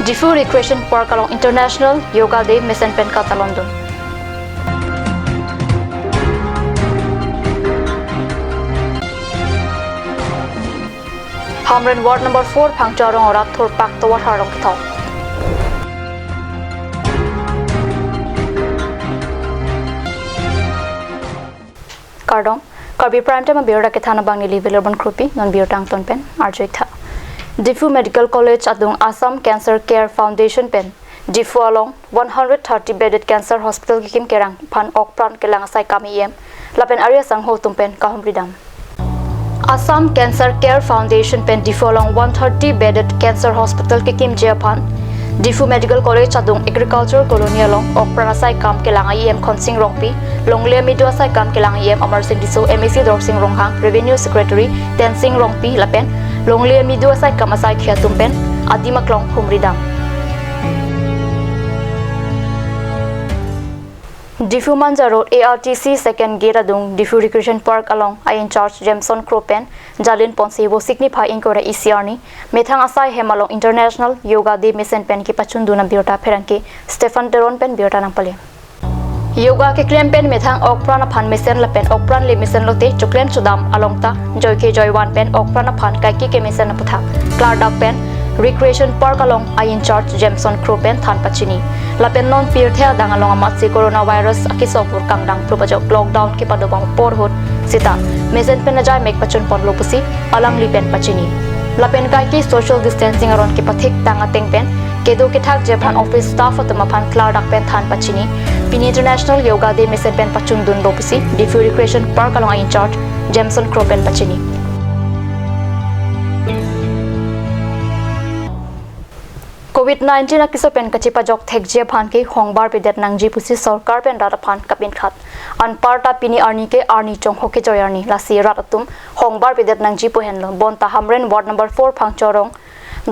Diffu Recreation Park along International Yoga Day Mission Pen Kata London. Hamren Ward number 4 Phangcharong Orat Thor Pak Tawar Harong Kithok. Kardong Karbi Prime Time Biora Kithana Bang Nili Villarban Krupi non Biotang Ton Pen Arjoita. Diffu Medical College Adung Assam Cancer Care Foundation Pen Diffu along 130 bedded cancer hospital Kim Kerang Pan Okpran Kelang Asai Kami Em Lapen Area Sangho Tumpen Kahumridam. Assam Cancer Care Foundation Pen Diffu along 130 bedded cancer hospital Kim Japan Diffu Medical College Adung Agricultural Colony along Okpran Asai Kam Kelang Em Khonsing Rongpi Longle Midu Asai Kam Kelang Em Amar Singh Diso MEC Dorsing Ronghang Revenue Secretary Tensing Rongpi Lapen Longle Midu Asai Kam Asai Khia Tumpen Adimaklong Humridam. Diffu Manja Road ARTC second gate adung Diffu Recreation Park along I in charge Jameson Kropen Jalin Ponsi wo signify inkore ECR Methang Asai Hemalong International Yoga Day Mission Pen ki pachundu na biota pherangki Stefan Teron Pen biota nampale Yoga ke claim pen methang okpran phan mission la pen okpran le mission lote chuklen chudam alongta joy ke joy one pen okpran phan kai ki ke mission na putha Clark pen Recreation Park along I in charge Jameson Kropen Than Pachini Lapen non pirthea dang along amat si coronavirus akisopur kangdang propajok lockdown ki padobang porhut sita mission pen najai mek pachun pon lopusi alang li pen Pachini Lapen kai ki social distancing aron ki pathik tanga teng pen kedo ki thak Japan office staff atama phan Clark pen Than Pachini Pin International Yoga Day Mission Pen Pachun Dun Lopusi Diffu Recreation Park along I in charge Jameson Kropen Pachini COVID-19 akiso pen kachipa jok thek je phan ke hongbar pedet nangji pusi sarkar pen rat phan kapin khat an parta pini arni ke arni chong hoke joyarni la si rat atum hongbar pedet nangji pohenlo bonta hamren ward number 4 phangchorong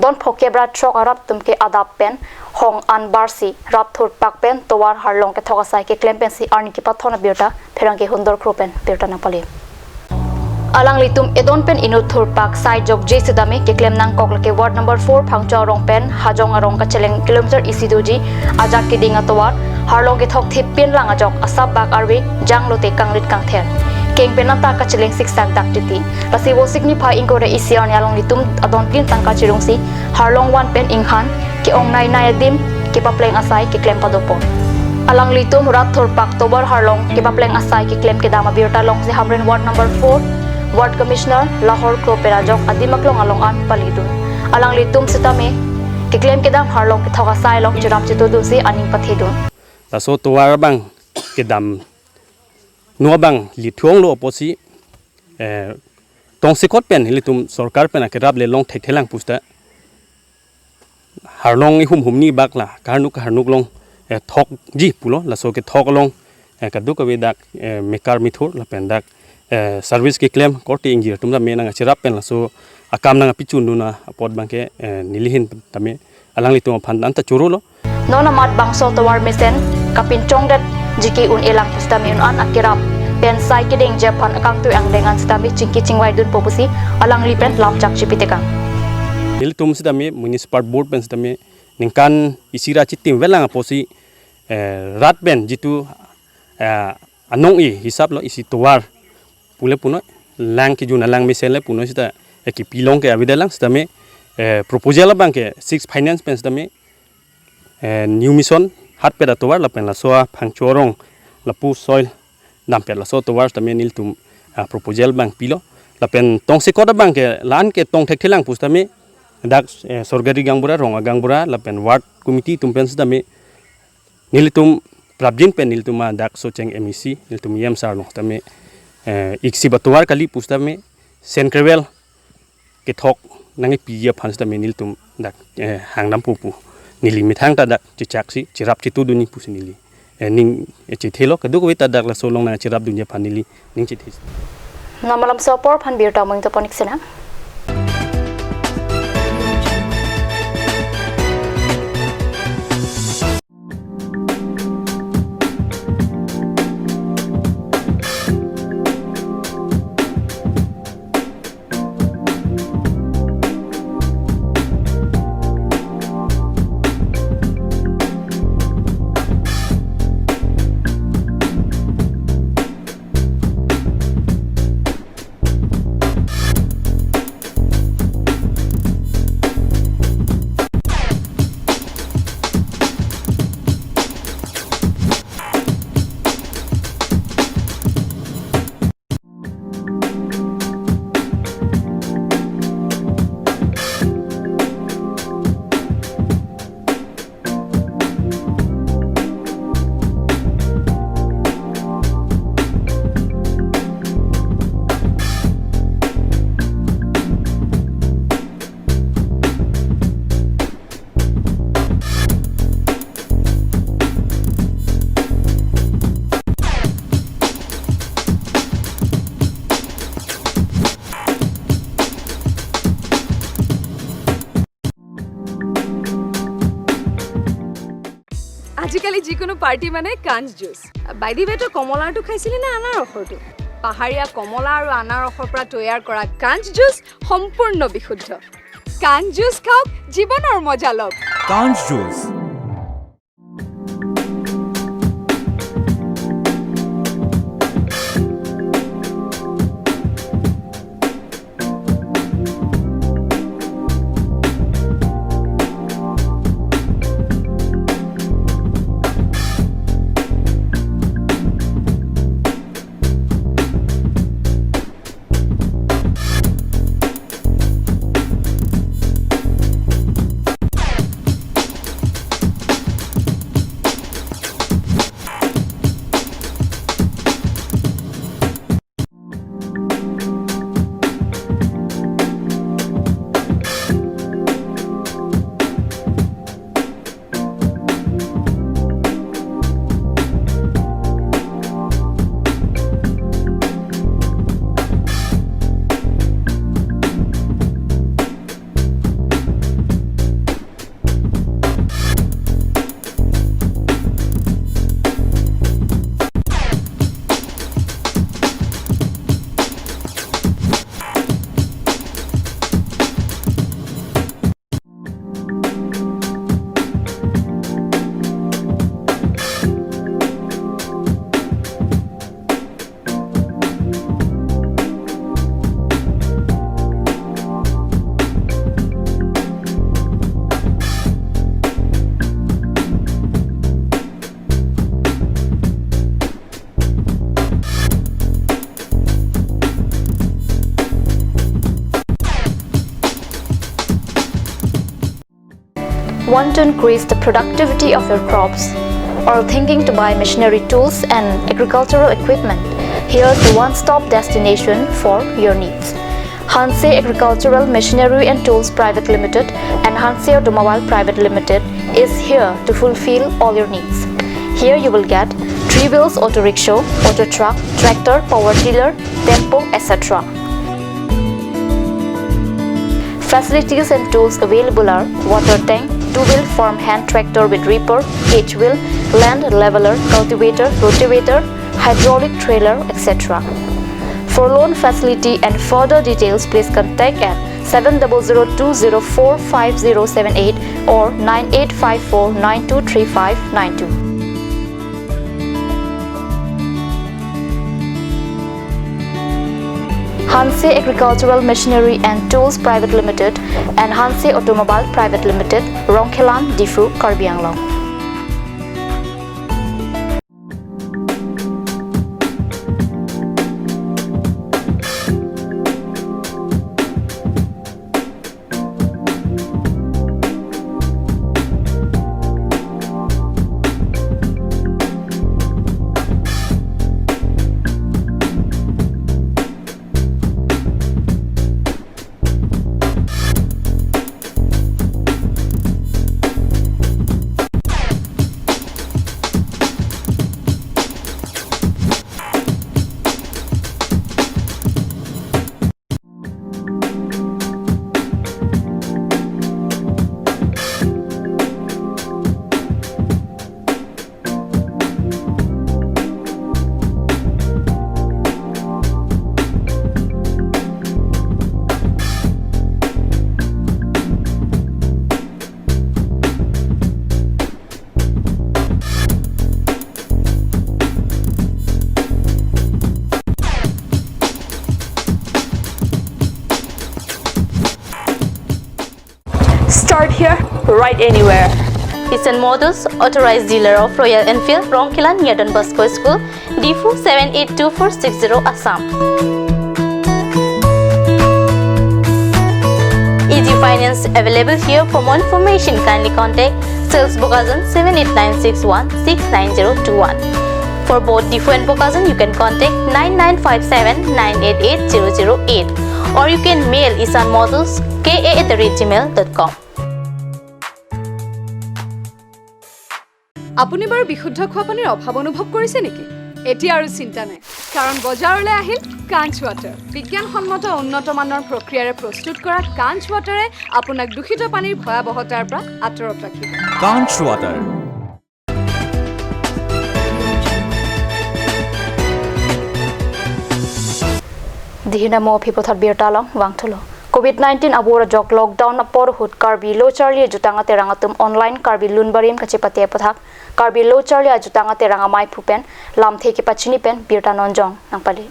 don phokebra trok arap tumke adap pen hong an barsi rap thur pak pen towar harlong ke thoga sai ke claim pen si arni ki pathona biota pherang ke hondor kropen biota na pale alang litum edon pen inut thur pak sai jok je sidame ke claim nang kokla ke ward number 4 phangchorong pen hajong arong ka cheleng kilometer isidoji ajak ke dinga towar harlong ke thok thip pen langa jok asap bak arwe janglote kanglit kangther Keng penata ka cheleng siksak daktiti lasi wo signify ingkore ECR ni along litum adon tin tangka chirungsi harlong wan pen inghan ke ong nai nai dim ke papleng asai ke claim padopo alang litum rat thor pak tobar harlong ke papleng asai ke claim ke dama biota long se hamren ward number 4 ward commissioner Lahore Kropera jok adimaklong along an palidun alang litum sitame ke claim ke dam harlong ke thoga sai long chiram chitu du si aning pathidun ta so towar bang ke dam no bang li thuang lo posi tong sikot pen litum sarkar pen akerab le long thek thelang pusta harlong i hum ni bakla karnuk long thok ji pulo la so ke thok long ka du ka wedak mekar mithur la pen dak service ke claim court injir tumda mena chirap pen la so akam na pichun duna apod bang ke nilihin tame alang litum phan anta churulo nona mat bang so towar mesen kapin chongdat jiki un elang pustami un an akirap pen sai ke ding Japan akang tu ang dengan stami chingki chingwai dun popusi alang li pen lam chak chipiteka litum sidame municipal board pen sidame ningkan isira chitim welang posi rat pen jitu anong i hisab lo isi towar pule puno lang ki juna lang misele puno sita ki pilong ke avidalang sidame proposal bang ke 6 finance pen sidame new mission hat peda towar la pen la soa phangchorong la pu soil dam per la so towar tame nil tum proposal bang pilo la pen tong se koda bang ke lan ke tong thek thelang pustame dak sorgari gangbura ronga gangbura la pen ward committee tum pen sidame nil tum prabjin pen nil tuma dak so cheng MEC nil tum yam sar no tame iksi batuar kali pustame senkrewel ke thok nangi piya phans tame nil tum dak hangnam pupu nili mithang ta dak chichaksi chirap chitu duni pusinili ning chithelo ka duk wita dak la solong na chirap dunya phanili ning chithis namalam sopor phan biota moing to poniksena যিকোনো party মানে কাঞ্চ juice by the ৱে কমলাটো খাইছিলি না আনাৰসৰটো পাহাৰীয়া কমলা আৰু আনাৰসৰ পৰা তৈয়াৰ কৰা কাঞ্চ juice সম্পূৰ্ণ বিশুদ্ধ কাঞ্চ জুচ খাওক জীৱনৰ মজা লওক কাঞ্চ juice Want to increase the productivity of your crops or thinking to buy machinery tools and agricultural equipment? Here's the one-stop destination for your needs. Hanse Agricultural Machinery and Tools Private Limited and Hanse Automobile Private Limited is here to fulfill all your needs. Here you will get 3 wheels auto rickshaw, auto truck, tractor, power tiller, tempo, etc. Facilities and tools available are water tank, 2-wheel farm hand tractor with reaper, H-wheel, land leveler, cultivator, rotavator, hydraulic trailer, etc. For loan facility and further details, please contact at 7002045078 or 9854923592. Hanse Agricultural Machinery and Tools Private Limited and Hanse Automobile Private Limited, Rongkhelan, Difu, Karbi Anglong. Start here, right anywhere. Eastern Models, authorized dealer of Royal Enfield, Rongkhelan, near Don Bosco School, Difu 782460, Assam. Easy finance available here. For more information, kindly contact Sales Bokazan 7896169021. For both Difu and Bokazan, you can contact 9957988008 or you can mail isanmodels@gmail.com. আপুনি বাৰু বিশুদ্ধ খোৱা পানীৰ অভাৱ অনুভৱ কৰিছে নেকি এতিয়া আৰু চিন্তা নাই কাৰণ বজাৰলৈ আহিল কাঞ্চ ৱাটাৰ বিজ্ঞানসন্মত উন্নত মানৰ প্ৰক্ৰিয়াৰে প্ৰস্তুত কৰা কাঞ্চ ৱাটাৰে আপোনাক দূষিত পানীৰ ভয়াৱহতাৰ পৰা আঁতৰত ৰাখিব কাঞ্চ water dihina mo phipothat birtalong wangthulo COVID-19 abura jok lockdown apor hut Karbi lo charlie jutanga terangatum online Karbi lunbarim kachipate pathak Karbi lo charlie jutanga teranga mai phupen lam theki pachini pen birta nonjong nangpali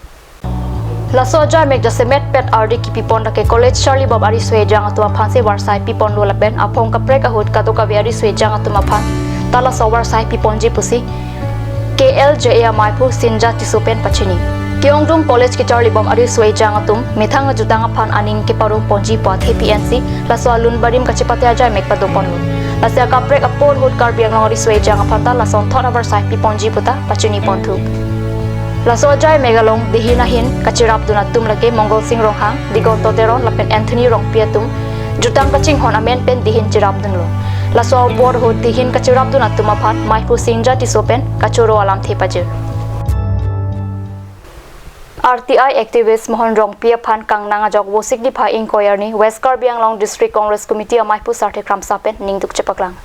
Lasoja meg the semet pet RD ki pipon ke college Charlie Bob ari swe jang atuma phanse warsai pipon lo lapen apong ka prek ahut ka to ka ari swe jang atuma phan tala so warsai pipon ji pusi KLJA maipu sinja tisupen pachini Kyongdong college ki Charlie Bob ari swe jang atum mithanga jutanga phan aning ke paru ponji path PNC laso alun barim ka chipate aja meg padopon lo lasya ka prek apor hut Karbi ang ari swe jang aphan tala son thora warsai pipon ji puta pachini ponthuk Lasojai megalong dihinahin kachirap dunat tum lage Mongol Singh Ronghang digon toteron lapen Anthony Rongpiatum jutang kaching hon amen pen dihin chirap dunlo laso bor ho dihin kachirap dunat tum aphat maipu singja tisopen kachoro alam thepajir RTI activist Mohon Rongpia phan kangnanga jok bosik di pha inquiry West Karbi Anglong District Congress Committee maipu sarte kram sapen ningduk chepaklang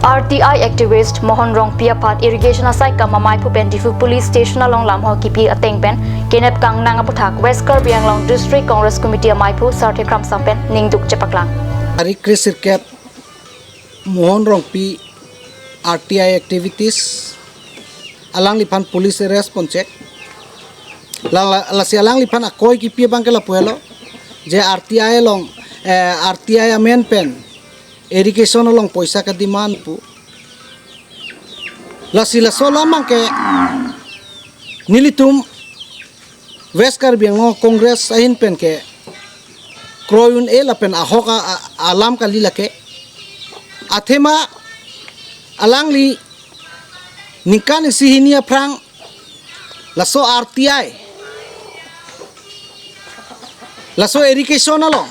RTI activist Mohon Rongpia phat irrigation asai kama mai phupen difu police station along lamho kipi ateng pen kenep kang nanga puthak West Karbi Anglong District Congress Committee mai phu sarte kram sampen ningduk chepaklang Hari Krisirket Mohon Rongpi RTI activities alang lipan police arrest ponchek la si alang lipan akoi kipi bangkela puelo je RTI long RTI amen pen irrigation along poisa ka demand pu la sila sola mangke nilitum West Karbi Anglong Congress ahin pen ke kroyun la pen ahoka alam ka lilake athema alang li ningkan sihinia prang laso RTI laso irrigation along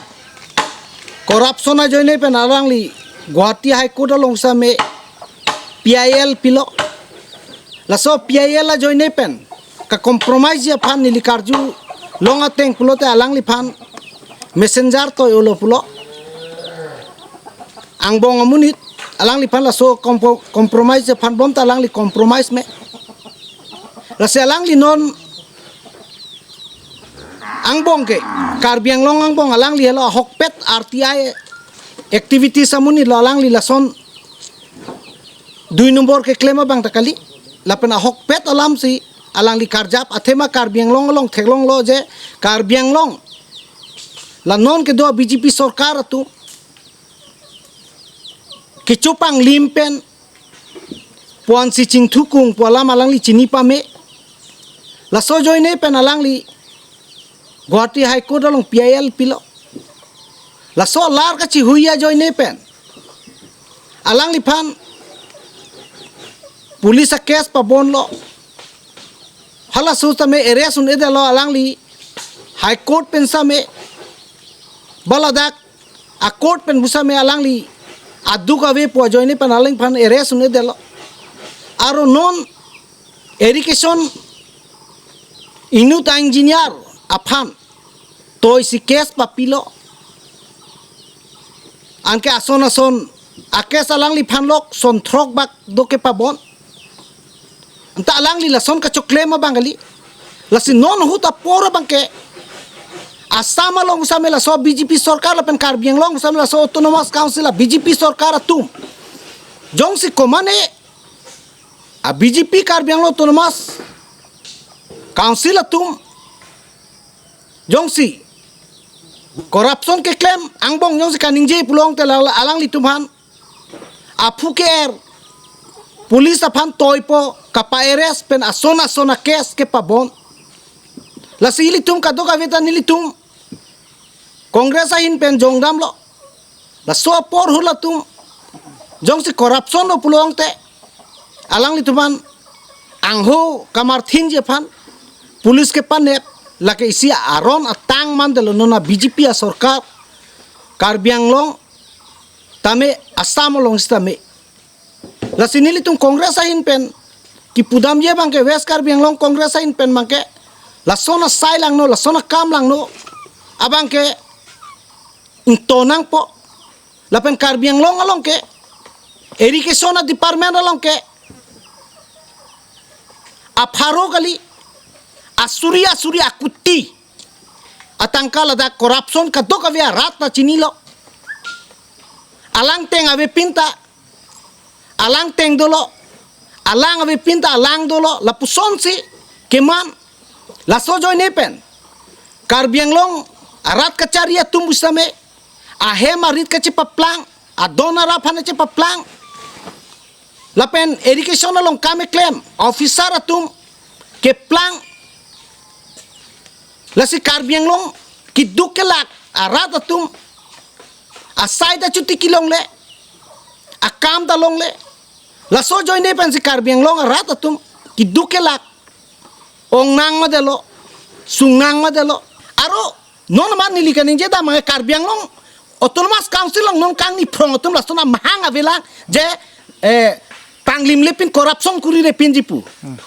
corruption a joine pen alang li Guwahati High Court along sa me PIL pilo laso PIL a joine pen ka compromise ya phan nilikarju longa teng pulo te alang li phan messenger to yolo pulo angbong amunit alang li phan laso compromise ya phan bom ta alang li compromise me lase alang li non angbong ke Karbi Anglong angbong alang li helo hokpet RTI activities amuni lo alang li lason 2 nombor ke klema bang takali lapen hokpet alam si alang li karjap athema Karbi Anglong long theglong lo je Karbi Anglong la non ke do BJP sarkar tu kichupang limpen puan si ching thukung pualam alang li chini pame la so joine pen alang li Guwahati High Court along PIL pilo la so lar ka chi huia joine pen alang li phan police a case pa bon lo hala su tame arrest un ede lo alang li High Court pen sa me baladak a court pen busa me alang li adu ka ve po joine pen alang phan arrest un ede lo aro non irrigation inut engineer aphan toy si case papilo anke ason akes alang li phan lok son throk bak doke pabon anta alang li lason ka choklema bangali lasi non huta pora bangke Assam along samela so BJP sarkar la pen Karbi Anglong samela so autonomous council BJP sarkar atum jong si komane a BJP Karbi Anglong autonomous council atum jong si corruption ke claim angbong jong si kaningje pulong te alang li tumhan afuker police aphan toipo kapaeres pen asona case ke pabon la sili tum ka doka veta nilitum congress ahin pen jongdam lo la so por hula tum jong si corruption lo pulong te alang li tuman angho kamar thin je phan police ke panep lake isi aron atang man de nona BJP a sarkar Karbi Anglong tame Assam long stame la sinili tum congress ahin pen ki pudam je bangke West Karbi Anglong congress ahin pen bangke la sona sai lang no la sona kam lang no abangke intonang po la pen Karbi Anglong along ke irrigation department along ke apharo kali asuri akuti atangka lada corruption ka do ka via rat na chinilo alang teng ave pinta alang teng dolo alang ave pinta alang dolo la puson si keman la sojo nepen karbianglong arat kacaria tumbus same ahe marit ka plang adona rapana plang lapen education long kame claim officer atum ke plang lasi karbianglong kidukelak arat atum asai da cuti kilong le akam da long le la so join ne pen si karbianglong arat atum kidukelak ong nang madelo sungang madelo aro non man nilikan je da mga karbianglong autonomous council long non kang ni prong atum la sona mahanga velang je panglim lepin corruption kurire pinjipu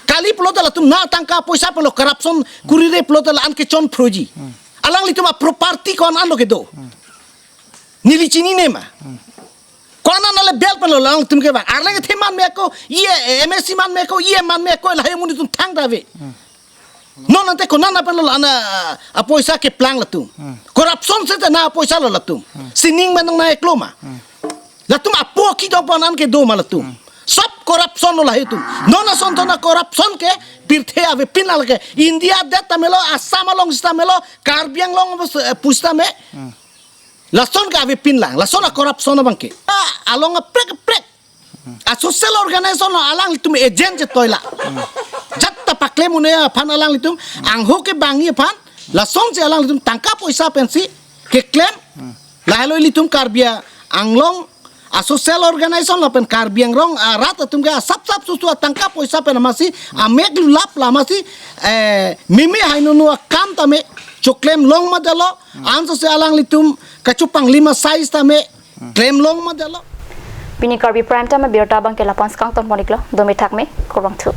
kali pelota la tum na tangka poisa pelo corruption kurire pelota la an ke chon proji alang litum a property kon an lo ke do nili chini nema kona nale bel pelo lang tum ke bang arle ke theman me ko ye msc man me ko ye man me ko la hemuni tum thang dave non ante kona na pelo ana a poisa ke plang la tum corruption se na poisa la tum sining manang na ekloma la tum a po ki do panan ke do malatum सब corruption lo lahi tum nona sonto na corruption ke pirthe ave pinal ke India de tamelo Assam long stamelo Karbiang long pusta me lason ka ave pinlang lason a corruption bangke along a prek a social organization alang tum agent je toila jatta pakle mune pan alang litum angho ke bangi pan lason je alang litum tangka poisa pensi ke claim lahalo litum Karbia anglong a social organization la pen Karbiang rong rat atum ga sap susu tangka poisa pen masi a mek lap la masi mimi hainunu kam tame choklem long madalo anso se alang litum kachupang 5 size tame claim long madalo Bini Karbi prime time birta bang ke 8 kang ton moniklo domi thak me korang thu